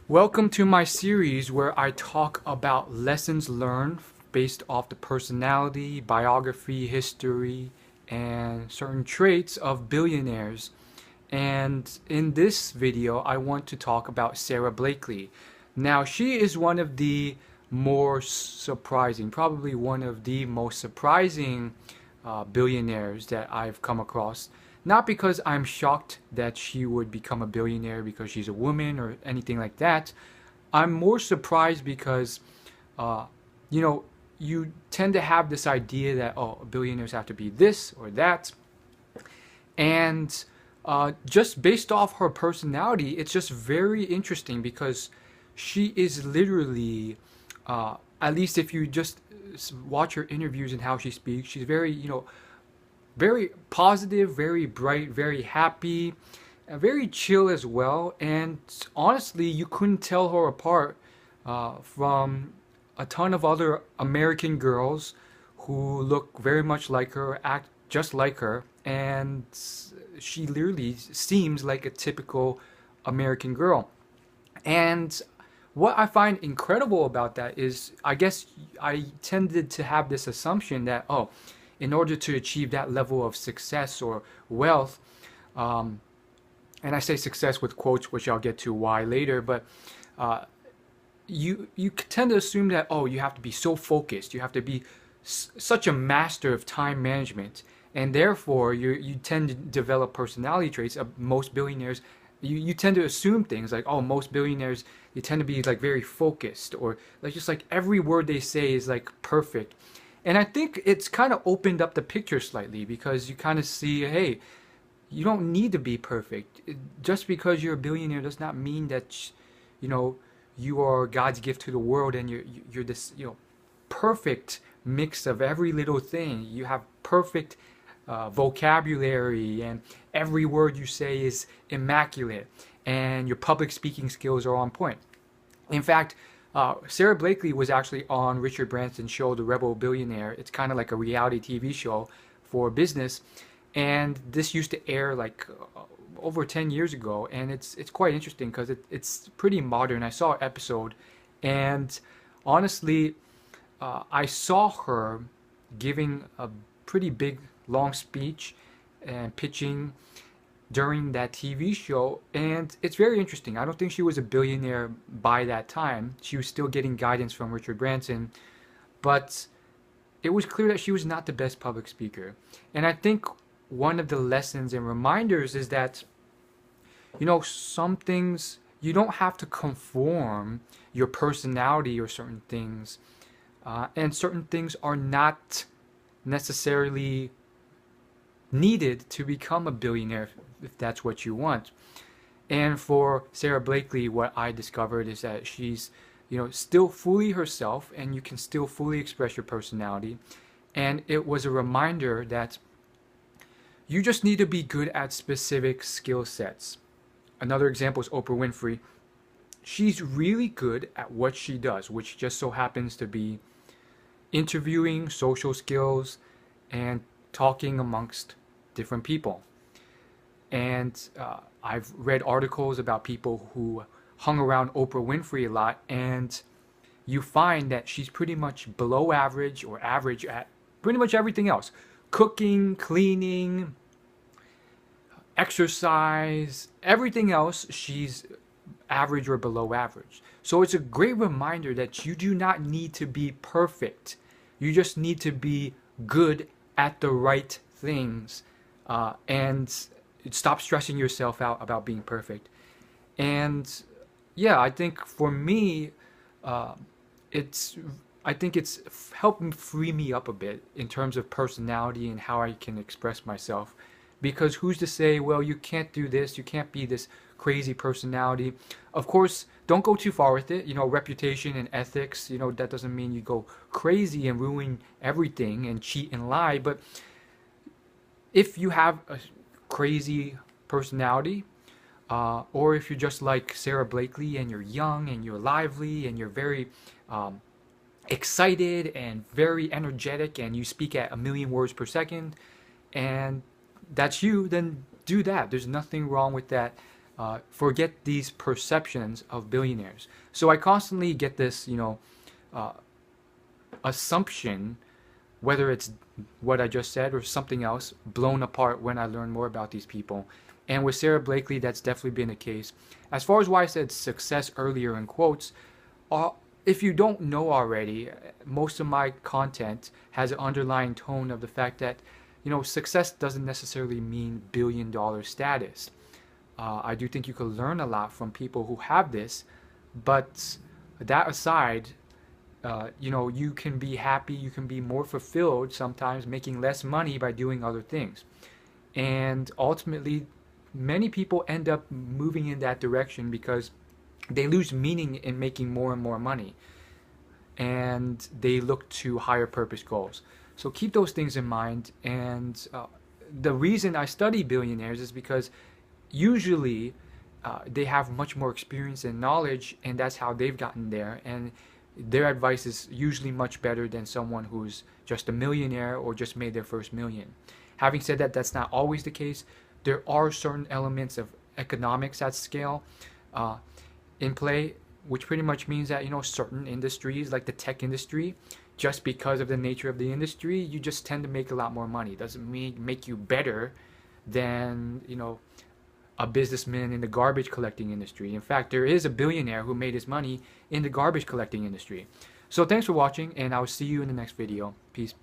Welcome to my series where I talk about lessons learned based off the personality, biography, history, and certain traits of billionaires. And in this video, I want to talk about Sara Blakely. Now, she is one of the more surprising, probably one of the most surprising billionaires that I've come across. Not because I'm shocked that she would become a billionaire because she's a woman or anything like that. I'm more surprised because, uh, you tend to have this idea that, oh, billionaires have to be this or that. And just based off her personality, it's just very interesting because she is literally, at least if you just watch her interviews and how she speaks, she's very, very positive, very bright, very happy, very chill as well. And honestly, you couldn't tell her apart from a ton of other American girls who look very much like her, act just like her, and she literally seems like a typical American girl. And what I find incredible about that is, I guess I tended to have this assumption that, oh, in order to achieve that level of success or wealth, and I say success with quotes, which I'll get to why later, but you tend to assume that, oh, you have to be so focused, you have to be such a master of time management, and therefore you tend to develop personality traits of most billionaires. You tend to assume things like, oh, most billionaires, they tend to be like very focused, or like just like every word they say is like perfect. And I think it's kind of opened up the picture slightly because you kind of see, hey, you don't need to be perfect. Just because you're a billionaire does not mean that, you are God's gift to the world and you're this, perfect mix of every little thing. You have perfect vocabulary, and every word you say is immaculate, and your public speaking skills are on point. In fact, Sara Blakely was actually on Richard Branson's show, The Rebel Billionaire. It's kind of like a reality TV show for business, and this used to air like over 10 years ago, and it's quite interesting because it's pretty modern. I saw an episode, and honestly, I saw her giving a pretty big, long speech and pitching during that TV show, and it's very interesting. I don't think she was a billionaire by that time. She was still getting guidance from Richard Branson, but it was clear that she was not the best public speaker. And I think one of the lessons and reminders is that, some things you don't have to conform your personality or certain things, and certain things are not necessarily needed to become a billionaire if that's what you want. And for Sara Blakely, what I discovered is that she's, still fully herself, and you can still fully express your personality. And it was a reminder that you just need to be good at specific skill sets. Another example is Oprah Winfrey. She's really good at what she does, which just so happens to be interviewing, social skills, and talking amongst different people. And I've read articles about people who hung around Oprah Winfrey a lot, and you find that she's pretty much below average or average at pretty much everything else. Cooking, cleaning, exercise, everything else, she's average or below average. So it's a great reminder that you do not need to be perfect. You just need to be good at the right things, and stop stressing yourself out about being perfect. And yeah, I think for me, I think it's helped free me up a bit in terms of personality and how I can express myself. Because who's to say, well, you can't do this, you can't be this crazy personality. Of course, don't go too far with it. Reputation and ethics, that doesn't mean you go crazy and ruin everything and cheat and lie. But if you have a crazy personality, or if you're just like Sara Blakely and you're young and you're lively and you're very excited and very energetic and you speak at 1,000,000 words per second, and that's you, then do that. There's nothing wrong with that. forget these perceptions of billionaires. So I constantly get this, assumption, whether it's what I just said or something else, blown apart when I learn more about these people. And with Sara Blakely, that's definitely been the case. As far as why I said success earlier in quotes, if you don't know already, most of my content has an underlying tone of the fact that, success doesn't necessarily mean billion-dollar status. I do think you can learn a lot from people who have this, but that aside, you can be happy, you can be more fulfilled sometimes making less money by doing other things. And ultimately, many people end up moving in that direction because they lose meaning in making more and more money, and they look to higher purpose goals. So keep those things in mind. And the reason I study billionaires is because usually they have much more experience and knowledge, and that's how they've gotten there, and their advice is usually much better than someone who's just a millionaire or just made their first million. Having said that, that's not always the case. There are certain elements of economics at scale in play, which pretty much means that, certain industries like the tech industry, just because of the nature of the industry, you just tend to make a lot more money. Doesn't mean make you better than, a businessman in the garbage collecting industry. In fact, there is a billionaire who made his money in the garbage collecting industry. So thanks for watching, and I'll see you in the next video. Peace.